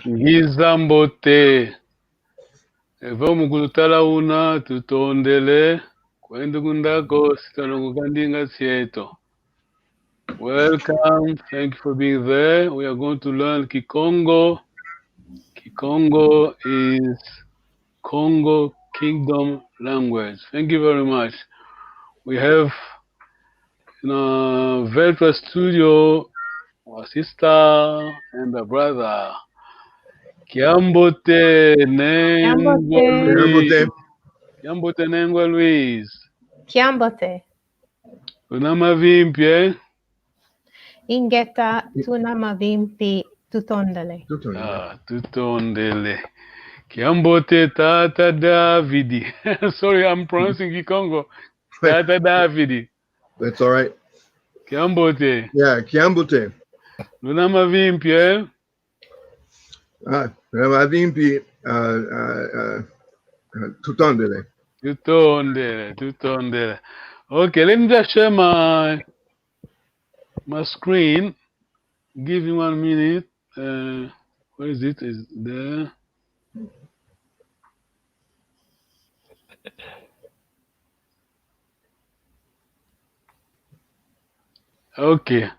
Ngizambote. Eva mugulutala una tutondele. Kwende kundako sitalongo kandinga sieto. Welcome. Thank you for being there. We are going to learn Kikongo. Kikongo is Congo Kingdom language. Thank you very much. We have in a virtual studio a sister and a brother. Kiambote Nengwa Luis. Kiambote Nengwa Luis. Kiambote. Unamavimpye. Ingeta tunamavimpi tutondele. Tutondele. Kiambote Tata Davidi. Sorry, I'm pronouncing Kikongo. Tata Davidi. That's all right. Kiambote. Yeah, Kiambote. Unamavimpye. Unamavimpi tutondele. Tutondele. Okay, let me just share my screen. Give me 1 minute. Where is it? Is there? Okay.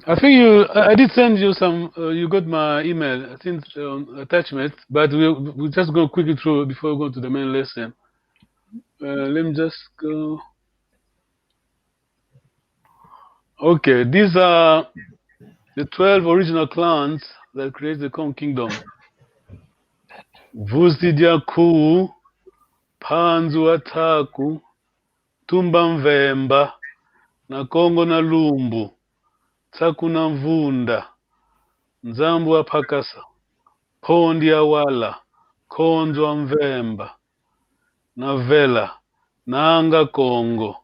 I think I did send you some. You got my email. I think attachment, but we'll just go quickly through before we go to the main lesson. Let me just go. Okay, these are the 12 original clans that create the Congo Kingdom. Vuzidiaku, Panzu Ataku, Tumba Mvemba, na Kongo na Lumbu, Tsaku na Mvunda, Nzambu wa Pakasa, Pondi ya Wala, Konzo wa Mvemba, na Vela, Nanga Kongo,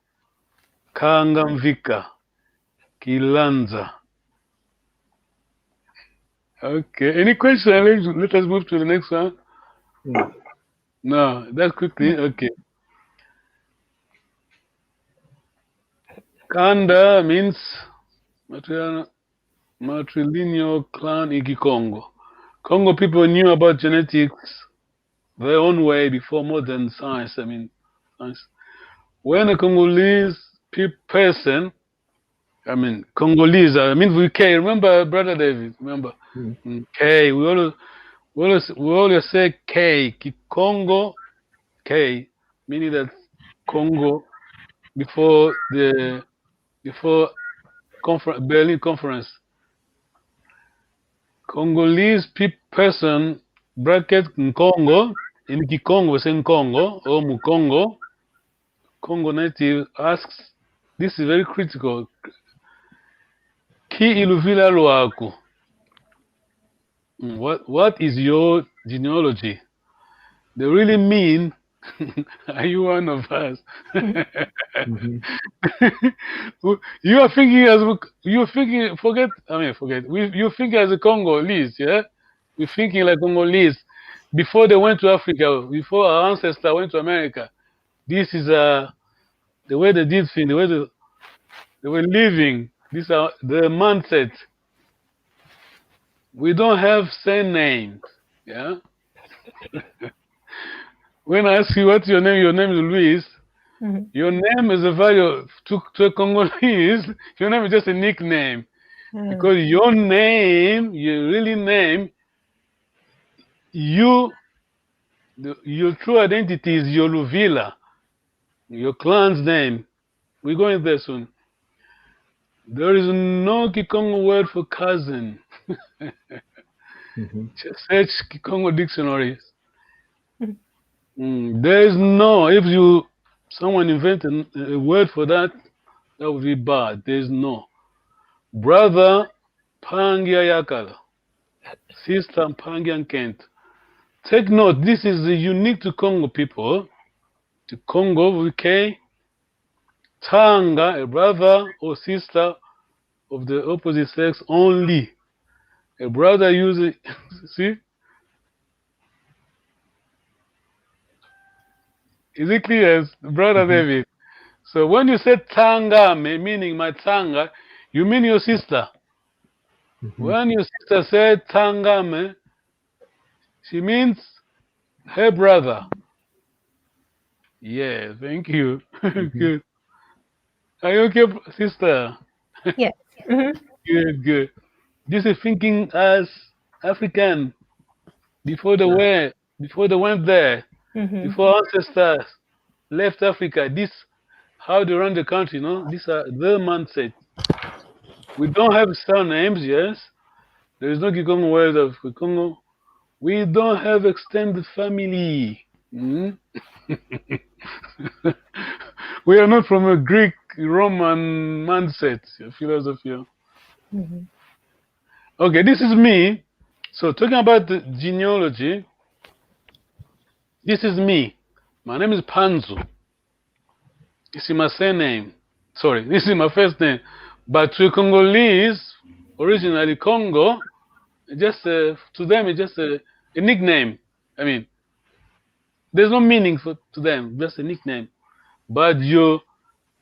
Kanga Mvika, Kilanza. Okay, any questions? Let us move to the next one. No, that's quickly. Okay. Kanda means matrilineal clan in Kikongo. Congo people knew about genetics their own way before modern science. Science. When a Congolese person, Congolese, with K. Remember, Brother David? Remember? K. We always say K. Kikongo, K, meaning that Congo before Berlin Conference. Congolese person, bracket Congo, in Kikongo, saying Congo, or Mukongo, Congo native asks, this is very critical. Ki iluvila lwako? What is your genealogy? They really mean, are you one of us? You're thinking as a Congolese, yeah? We're thinking like Congolese. Before they went to Africa, before our ancestors went to America, this is the way they did things, the way they were living. These are the mindset. We don't have same names, yeah? When I ask you what's your name is Luis. Your name is a value to a Congolese. Your name is just a nickname. Because your name, your really name, your true identity is your Luvila, your clan's name. We're going there soon. There is no Kikongo word for cousin. Just search Kikongo dictionaries. There is no, if someone invented a word for that, that would be bad. There is no. Brother Pangia Yakala, sister Pangia Kent. Take note, this is unique to Congo people. To Congo, okay? Tanga, a brother or sister of the opposite sex only. A brother uses, see? Is it clear, Brother David? So when you say Tanga, meaning my Tanga, you mean your sister. When your sister said Tangame, She means her brother. Yeah, thank you. Mhm. Good. Are you okay, sister? Yes. Mm-hmm. Good, good. This is thinking as African before they Sure. were, before they went there, Mm-hmm. before ancestors left Africa. This how they run the country, no? These are the mindset. We don't have surnames, yes. There is no Kikongo word of Kikongo. We don't have extended family. Mm? We are not from a Greek Roman mindset philosophy. Mm-hmm. Okay, this is me. So talking about the genealogy, this is me. My name is Panzu. This is my surname. Sorry, this is my first name. But to Congolese, originally Congo, just to them it's just a nickname. I mean, there's no meaning to them, just a nickname. But your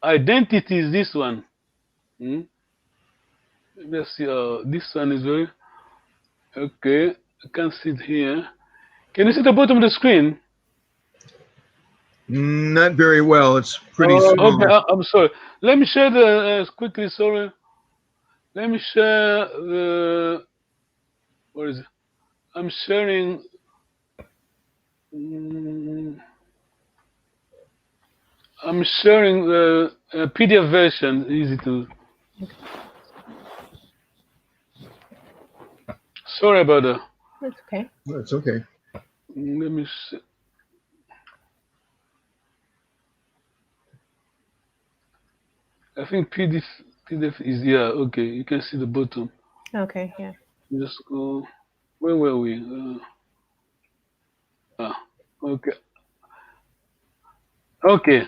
identity is this one. Hmm? Let's see. This one is very okay. I can't see it here. Can you see the bottom of the screen? Not very well. It's pretty Okay. small. I'm sorry. Let me share the quickly. Sorry. Let me share the. What is it? I'm sharing. mm, I'm sharing the PDF version. Easy to. Sorry about that. That's okay. That's okay. Let me. I think PDF is yeah. Okay, you can see the bottom. Okay. Yeah. Just go. Where were we? Okay. Okay.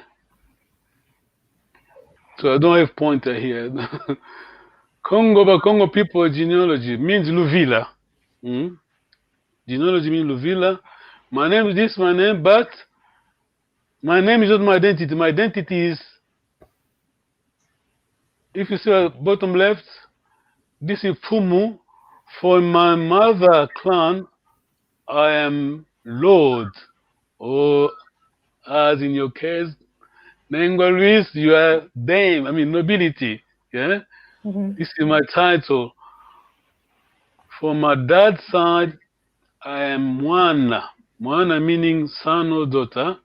So I don't have pointer here. Congo, but Congo people genealogy means Luvila. Mm? Genealogy means Luvila. My name is this, my name, but my name is not my identity. My identity is, if you see at bottom left, this is Fumu. For my mother clan, I am Lord. Or as in your case, Nengwa Luis, you are dame, I mean nobility. Yeah? Mm-hmm. This is my title. For my dad's side, I am Mwana. Mwana meaning son or daughter.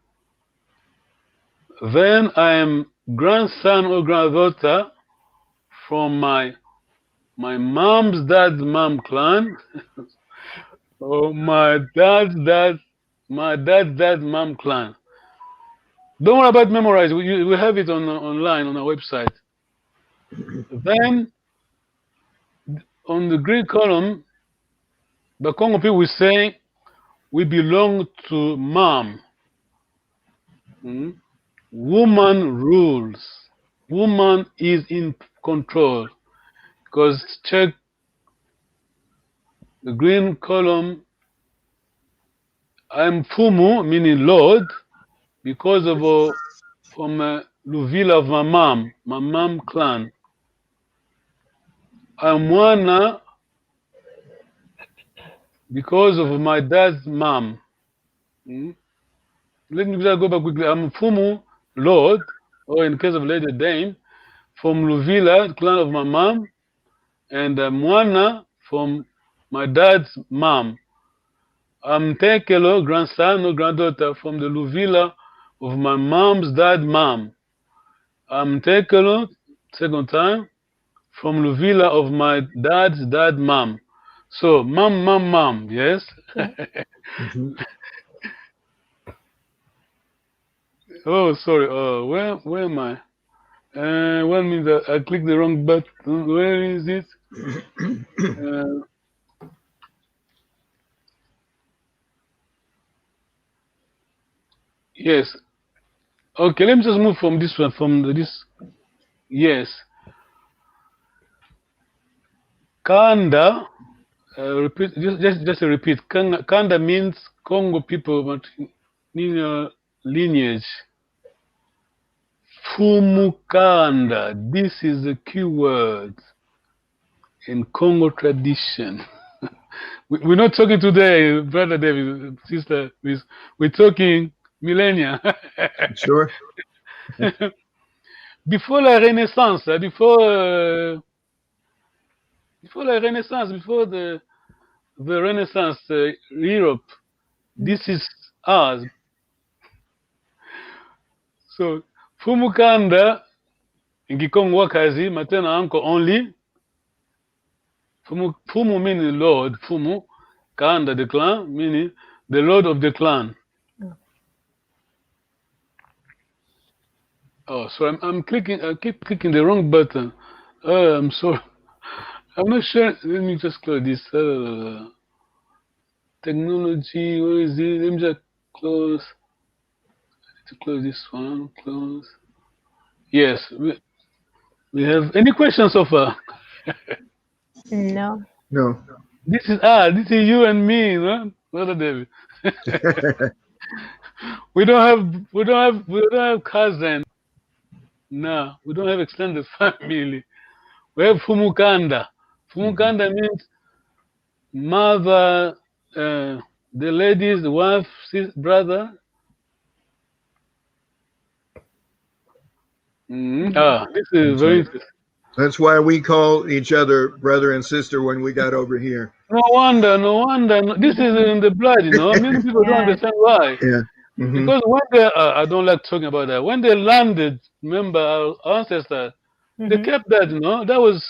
Then I am grandson or granddaughter from my mom's dad's mom clan, or my dad's dad mom clan. Don't worry about memorize. We have it on online on our website. Then on the green column, the Congo people will say we belong to mom. Hmm? Woman rules. Woman is in control. Because check the green column. I'm Fumu, meaning Lord, because of from Luvila of my mom clan. I'm Mwana because of my dad's mom. Hmm? Let me just go back quickly. I'm Fumu, Lord, or in case of Lady Dame, from Luvila, clan of my mom, and Mwana from my dad's mom. I'm Tekelo, grandson or granddaughter from the Luvila of my mom's dad mom. I'm Tekelo, second time, from Luvila of my dad's dad mom. So mom, yes. Yeah. Mhm. Oh, sorry. Where am I? 1 minute. I clicked the wrong button. Where is it? Uh, yes. Okay. Let me just move from this one. This. Yes. Kanda. Repeat. Just a repeat. Kanda means Congo people, but lineage. Fumukanda. This is the key word in Congo tradition. We're not talking today, brother David, sister. We're talking millennia. Sure. Before la Renaissance, before la Renaissance, before the Renaissance, Europe. This is ours. So Fumukanda in Kikongo wakazi, matena uncle only. Fumu meaning Lord. Fumu Kanda the clan meaning the Lord of the clan. Oh, so I'm clicking. I keep clicking the wrong button. I'm sorry. I'm not sure. Let me just close this. Technology. Where is it? Let me just close. To close this one. Close. Yes. We have any questions so far? No. No. This is you and me, no? Brother David. we don't have cousin. No, we don't have extended family. We have Fumukanda. Fumukanda means mother, the lady's wife, brother. This is That's very right. interesting. That's why we call each other brother and sister when we got over here. No wonder. This is in the blood, you know. Many people don't Yes. understand why. Yeah. Hmm. Because when they, I don't like talking about that. When they landed, remember our ancestors, they kept that, you know. That was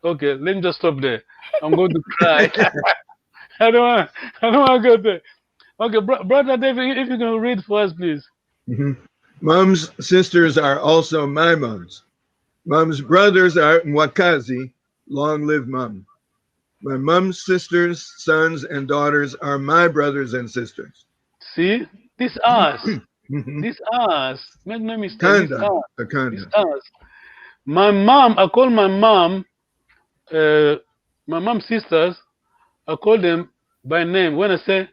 okay. Let me just stop there. I'm going to cry. I don't want to go there. Okay, brother David, if you can read for us, please. Hmm. Mom's sisters are also my mums. Mom's brothers are Mwakazi. Long live Mom. My mom's sisters, sons, and daughters are my brothers and sisters. See, this us, Mhm. this us. Make no mistake. Kanda, This Akanda. us. My mom, I call my mom's sisters. I call them by name. When I say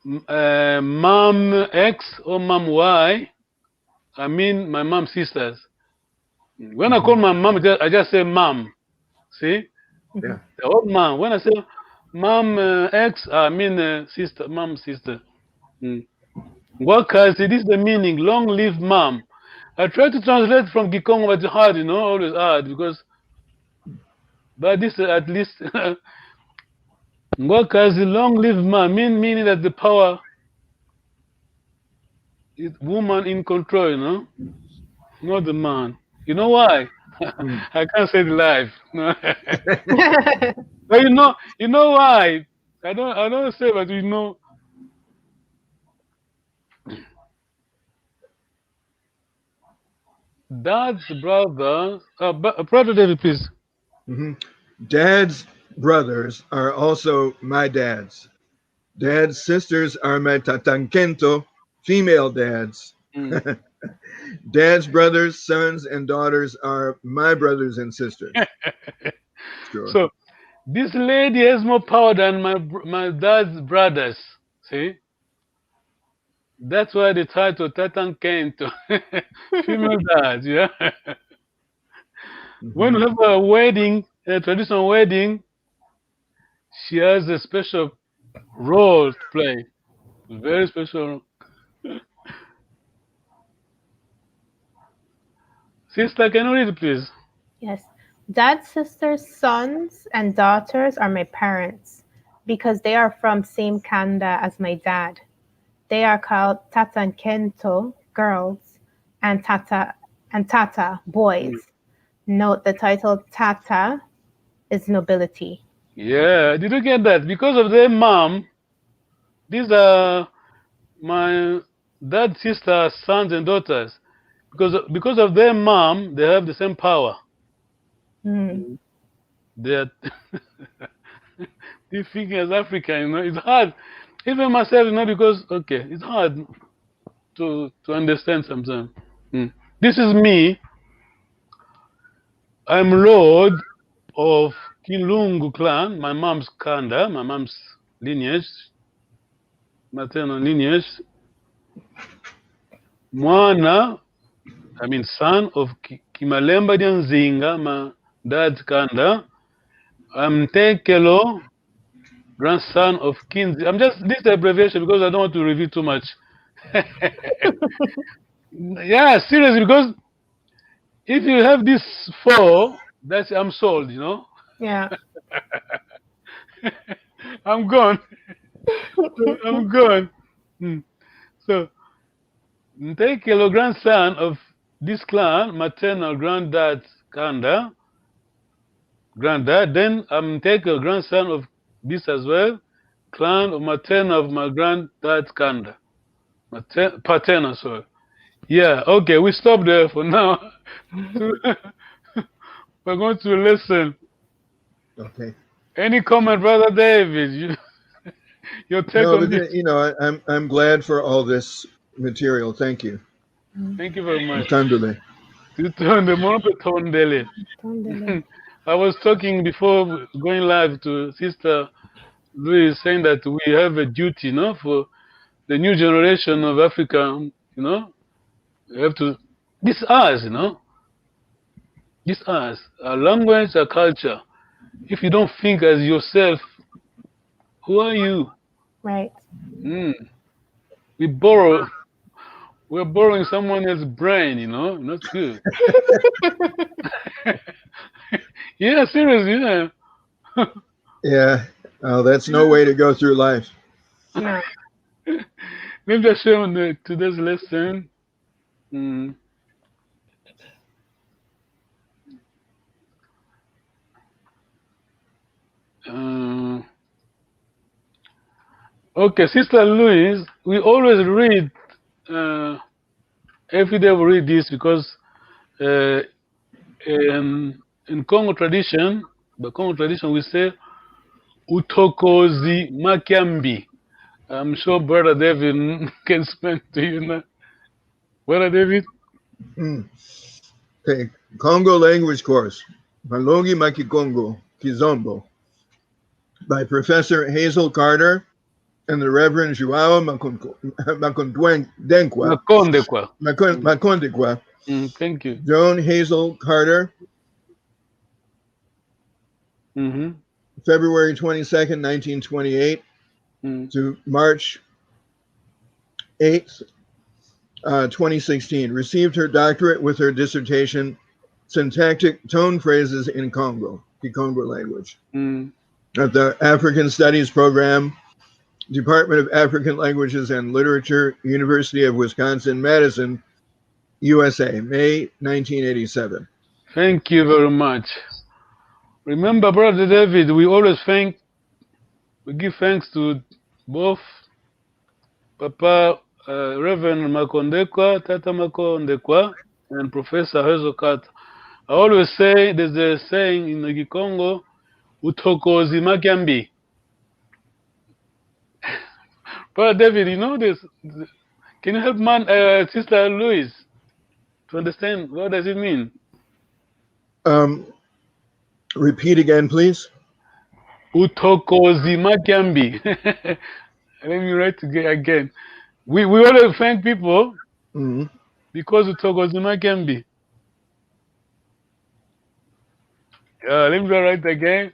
mom X or mom Y, I mean my mom's sisters. When I call my mom, I just say mom. See, Yeah. the old mom. When I say mom X, I mean sister, mom sister. Mm. Wakazi, this is the meaning. Long live mom. I try to translate from Kikongo, but it's hard, you know, always hard because. But this at least. Wakazi, long live mom, meaning that the power is woman in control, you know, not the man. You know why? Mm. I can't say the life. But you know why? I don't say, but you know. Dad's brother, brother David, please. Mhm. Dad's brothers are also my dads. Dad's sisters are my tatankento, female dads. Mm. Dad's brothers, sons, and daughters are my brothers and sisters. Sure. So this lady has more power than my dad's brothers. See, that's why the title Tatan Kento, female dad. Yeah. When Mhm. we have a wedding, a traditional wedding, she has a special role to play. Very special. Sister, can you read it, please? Yes. Dad's sisters, sons, and daughters are my parents because they are from same kanda as my dad. They are called Tata and Kento, girls, and Tata, Mm. boys. Note the title Tata is nobility. Yeah, did you get that? Because of their mom, these are my dad's sisters, sons, and daughters. Because of their mom, they have the same power. Mm. They're they think as African, you know, it's hard. Even myself, you know, because okay, it's hard to understand sometimes. Mm. This is me. I'm Lord of Kilungu clan, my mom's kanda, my mom's lineage, maternal lineage. Mwana, I mean son of Kimalemba Nzinga, my dad's kanda. I'm Tekelo, grandson of King. I'm just this abbreviation because I don't want to reveal too much. Yeah, seriously, because if you have this four, that's I'm sold. Yeah. I'm gone. I'm gone. Hmm. So take a grandson of this clan, maternal granddad Kanda, granddad. Then I'm take a grandson of this as well, clan of maternal of my granddad Kanda, paternal. Sorry. Yeah. Okay. We stop there for now. To, we're going to listen. Okay. Any comment, brother David? Your take No, on but this? I'm glad for all this material. Thank you. Thank you very much. Tandule. The moment Tondele. Tondele. I was talking before going live to Sister Louis, saying that we have a duty, for the new generation of Africa. We have to. This ours, this ours, our language, our culture. If you don't think as yourself, who are you? Right. Mm. We borrow. We're borrowing someone else's brain, not good. Yeah, seriously, yeah. Yeah. That's no way to go through life. No. Let me just share on today's lesson. Mm. Uh, okay, Sister Louise, we always read, uh, every day we read this because uh, in Congo tradition, we say, Utokozi Makiambi. I'm sure Brother David can explain to you now. Brother David? Hmm. Okay. Congo language course. Malongi Makikongo Kizombo by Professor Hazel Carter and the Reverend Joao Makondwenkwa. Makonde kwa. Makondekwa. Thank you. Joan Hazel Carter, Mm-hmm. February 22nd, 1928 to March 8th, 2016. Received her doctorate with her dissertation, Syntactic Tone Phrases in Congo, Kikongo language, at the African Studies Program, Department of African Languages and Literature, University of Wisconsin-Madison, USA, May 1987. Thank you very much. Remember, Brother David, we give thanks to both Papa Reverend Makondekwa, Tata Makondekwa, and Professor Hezokat. I always say there's a saying in the Kikongo, Utokozi Makiambi. Brother David, you know this. Can you help Sister Louise to understand what does it mean? Repeat again, please. Utokozi Makiambi. Let me write again. We want to thank people because Utokozi Makiambi. Let me write again.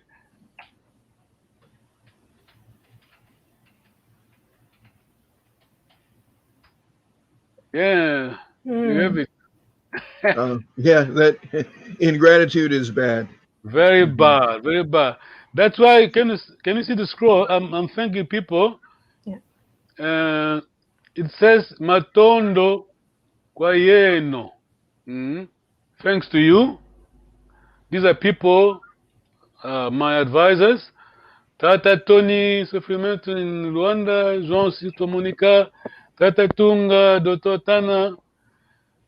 Yeah, you have it. Yeah, that ingratitude is bad. Very bad, very bad. That's why can you see the scroll? I'm thanking people. Yeah. It says Matondo Kwayeno. Thanks to you. These are people, my advisors. Tata Tony Sofrimento in Rwanda, Jean Sito Monica, Tata Tunga, Dr. Tana.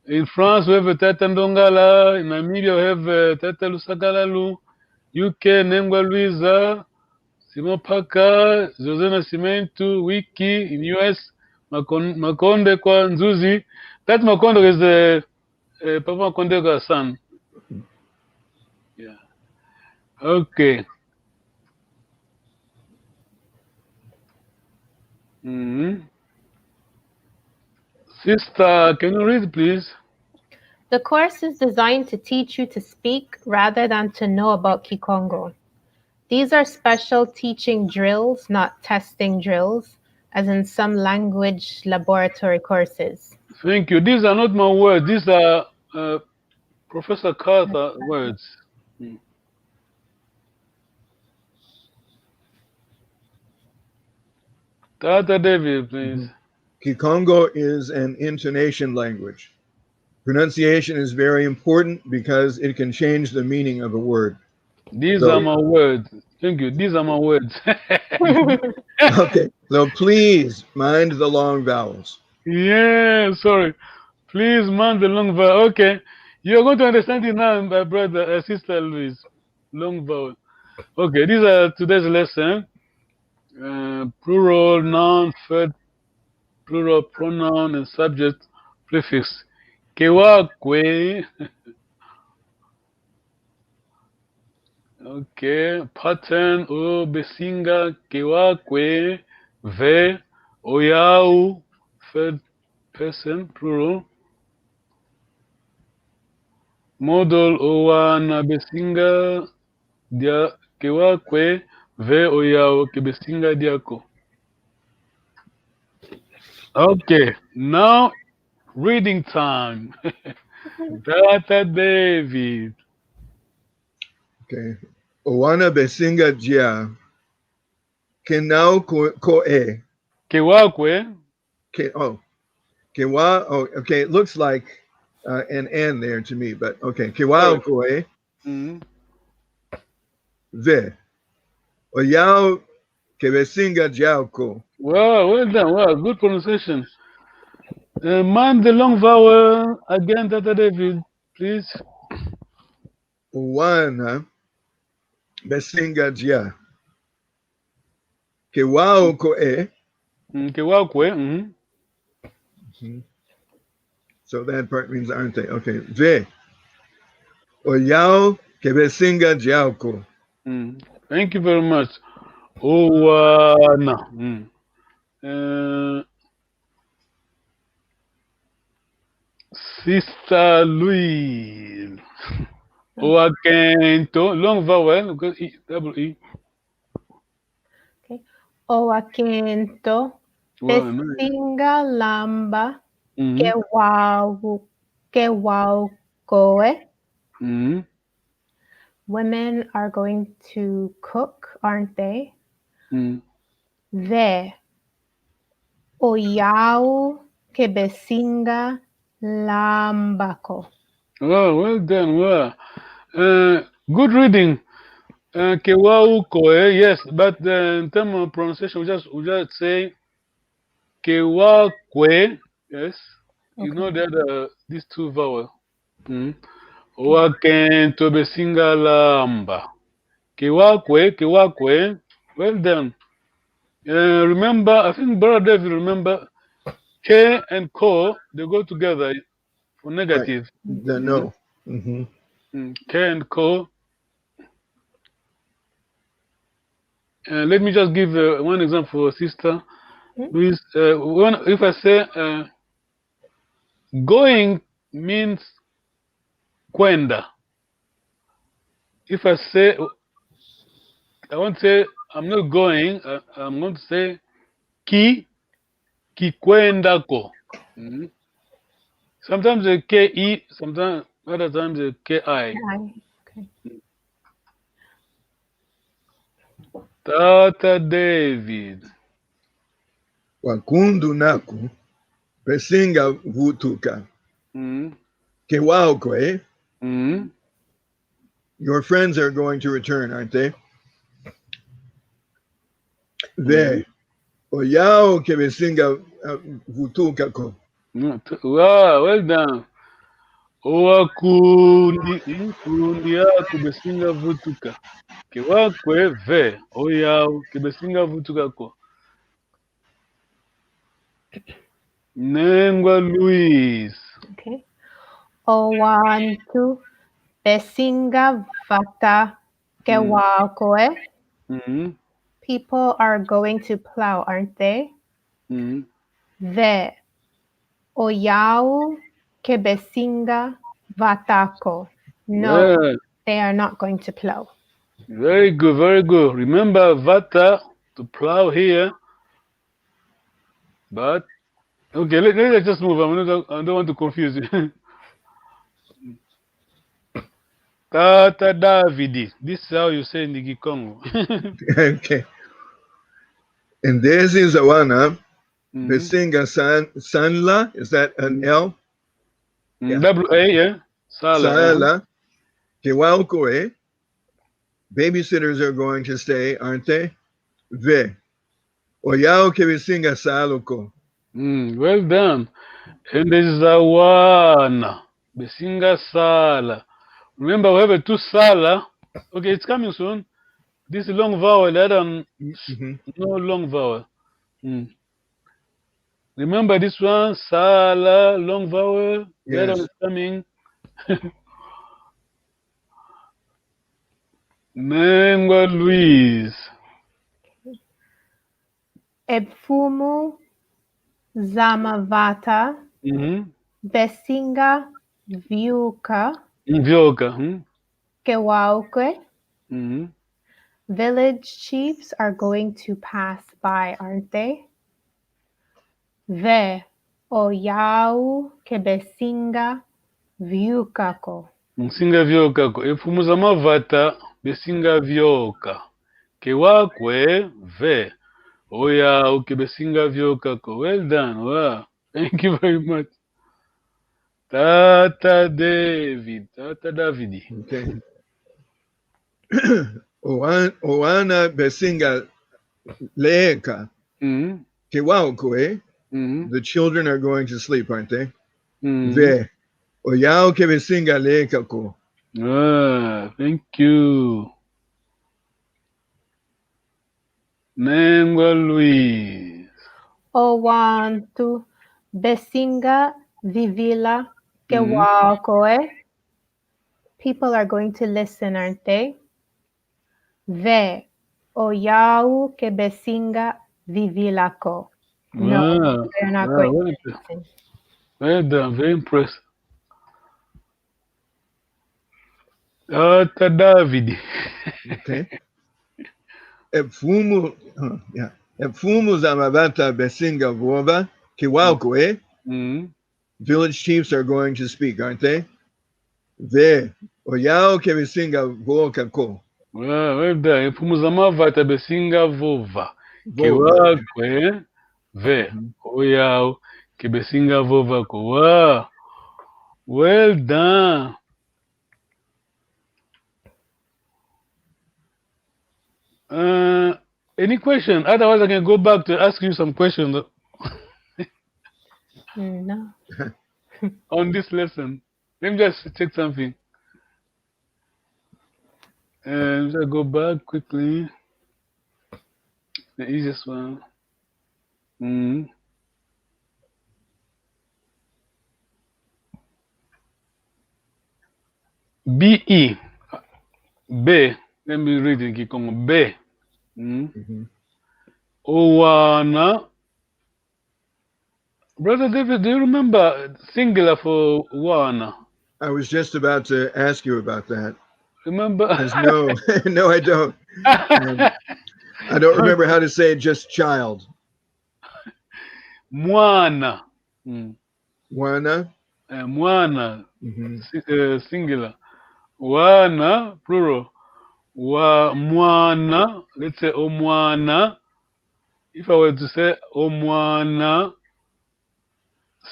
In France, we have Tata Ndongala. In Namibia, we have Tata Lusagalalu. UK, Nengwa Luisa. Simon Paka, Jose Nascimento, Wiki. In US, Makonde kwa Nzuzi. That Makonde is Papa Makondekwa's son. Yeah. Okay. Sister, can you read, please? The course is designed to teach you to speak rather than to know about Kikongo. These are special teaching drills, not testing drills, as in some language laboratory courses. Thank you. These are not my words. These are Professor Carter words. Mm. Tata David, please. Mhm. Kikongo is an intonation language. Pronunciation is very important because it can change the meaning of a word. These are So, my words. Thank you. These are my words. okay, so please mind the long vowels. Yeah, sorry. Please mind the long vowel. Okay. You're going to understand it now, my brother, sister Louise. Long vowel. Okay, these are today's lesson. Plural, noun, third plural, pronoun, and subject prefix. Kewakwe. Okay. Pattern o besinga kewakwe ve oyau third person plural. Model owana besinga dia kewakwe ve oyau kebesinga diako. Okay. Now reading time. Data David. Okay. Owana besinga jia. Kenao koe. Kewakwe. Oh, kewa. Oh, okay. It looks like an N there to me, but okay. Kewao Sorry. koe. Mm. Ve. Oyao kebesinga jiauko. Wow, well done. Wow, good pronunciation. Man the long vowel again, Data David, please. Owana besinga jia. Kewao koe. Kewakwe. Mm. Mhm. So that part means aren't they? Okay. Ve. Oyao kebesinga jiauko. Mm. Thank you very much. Owana. Mm. Uh, Sister Louise. Oakento. Long vowel. Because double E. Okay. Owakinto, Wow, nice. Pesinga Lamba, Mm. Kewau, Kewaukoe. Mm. Women are going to cook, aren't they? Mm. Ve, Oyau, Kebesinga Lambako. Wow, well done. Wow. Good reading. Kewaukoe, yes, but in terms of pronunciation, we just say Kewakwe, yes. You Okay. know that these two vowels. Mm. Waken tobesinga lamba. Kewakwe, Kewakwe. Well done. Remember, I think Brother David remember K and Ko, they go together for Right. negative. The Mm. no. Mm-hmm. K and Ko. Let me just give one example, sister. Hmm? Louis, if I say going means kwenda. If I say I want to say I'm not going, I'm going to say ki kikwendako. Mm. Sometimes a ke, sometimes other times a ki. Okay. Tata David. Wakundu naku. Pesinga vutuka. Mm. Kewaukoe. Mm. Your friends are going to return, aren't they? Mm. Ve. Oyao kebesinga vutuka ko. Wow, well done. Owakundi kundi yako besinga vutuka. Kiwakwe ve oyao kibesinga vutuka ko. Nengwa Louise. Okay. Owantu, Pesinga Vata, Mm. Kewakoe. Mm. People are going to plow, aren't they? Mm. Ve, Oyau, Kebesinga, Vatako. No, Well, they are not going to plow. Very good, very good. Remember vata to plow here, but okay, let's just move on. I don't want to confuse you. Tata Davidi. This is how you say in the Kikongo. Okay. And this is Awana. Mhm. Besinga Sanla. Is that an L? Yeah. WA, yeah? Sala. Sala. Kiwaukoe. Babysitters are going to stay, aren't they? Ve. Oyao Kevisinga Saluko. Well done. And there is Awana. Besinga Sala. Remember, we have a two Sala. Okay, it's coming soon. This long vowel, the other one, Mm-hmm. no long vowel. Mm. Remember this one, Sala, long vowel. The other one Yes. is coming. Mengwa Louise. Ebfumu Zamavata Mm-hmm. Besinga Viuka Vyoka. Kewauke. Mm-hmm. Village chiefs are going to pass by, aren't they? Ve Oyau Kebesinga Viukako. Singa vyoka ko. Efumuza mavata besinga vyoka. Kewakwe ve. Oya uke besinga vyoka ko. Well done. Wow. Thank you very much. Tata David. Tata Davidi. Okay. Oana Besinga Leeka. Mm-hmm. Kiwaukoe. Mm-hmm. The children are going to sleep, aren't they? Mm-hmm. Ve. Oyao Kevisinga Leeka ko. Ah, thank you. Mengwa Louise. Owantu Besinga Vivila Mm-hmm. Kewakoe. People are going to listen, aren't they? Ve Oyau Kebesinga Vivilako. No, Wow. they're not Wow. going Well to done. listen. Well done. Very impressive. Tata Davidi. Okay. Efumu. Yeah. Efumu Zamavata Besinga Vuova. Kiwaukoe. Mm-hmm. Village chiefs are going to speak, aren't they? Ve. Oyao Kevisinga Vuoka ko. Well done. Ipumuza mavata besinga vova. Vova. Kewakwe ve. Mhm. Oyao kebesinga vova ko. Wow. Well done. Uh, any question? Otherwise, I can go back to ask you some questions No. on this lesson. Let me just check something. And I go back quickly. The easiest one. Mm. B-E. B. Let me read in Kikongo. B. Mm. Mhm. Owana. Brother David, do you remember singular for Wana? I was just about to ask you about that. Remember? Because no, no, I don't. I don't remember how to say just child. Mwana. Mm. Wana. Mwana. Hmm. Singular. Wana, plural. Wa mwana. Let's say omwana. If I were to say omwana,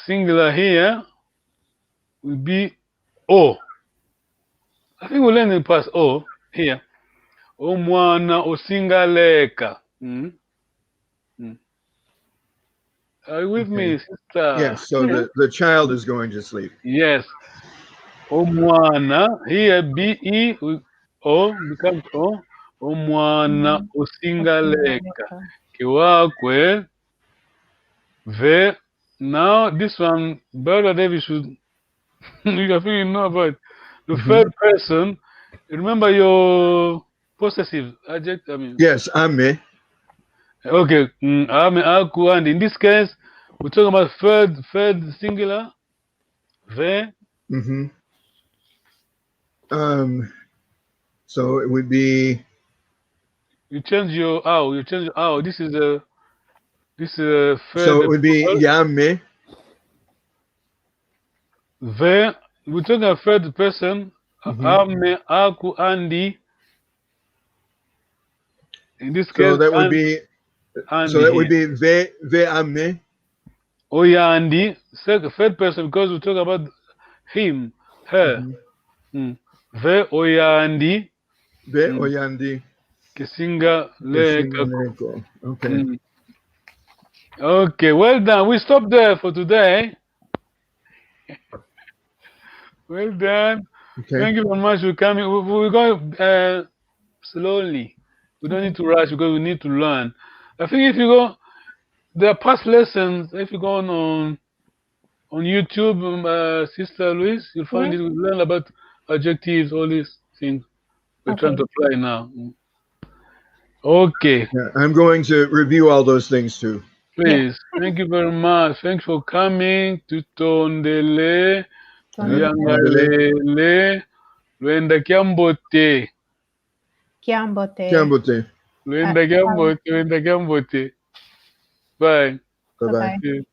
singular here would be O. I think we learned in the past O here. Omwana osingaleka. Mm. Mm. Are you with Okay. me, sister? Yes. So the child is going to sleep. Yes. Omwana. Here B-E O becomes O. Omwana osingaleka. Osingaleka. Kiwakwe. Ve. Now this one, Brother David should you I think you know about it. The Hmm. third person. Remember your possessive adjective. I mean, Yes, ame. okay. Ame aku, and in this case, we're talking about third singular. Ve. Hmm. So it would be You change your ow. You change ow. This is a So third it would be plural. Yame. The we're talking a third person. Mhm. Ame, aku, Andy. In this So case, that would be Andy here. ve ame. Oh yeah, Andy. Second, third person because we talk about him, her. Mhm. Mm. Ve oya Andy. Ve Mm. oyandi. Kisinga le kako. Singaleko. Okay. Mm. Okay, well done. We stop there for today. Well done. Okay. Thank you very much for coming. We're going slowly. We don't Okay. need to rush because we need to learn. I think if you go, there are past lessons. If you go on YouTube, Sister Louise, you'll find Mhm. it. We learn about adjectives, all these things we're trying Okay. to apply now. Okay, Yeah, I'm going to review all those things too. Yes. please. Thank you very much. Thanks for coming. Tutondele, Yeah. Tondele. Ondele. Tuyangalele, Lwenda Kyambote. Kiambote. Kiambote. Lwenda Kyambote, Lwenda Kyambote. Bye. Bye Bye bye. bye. See you.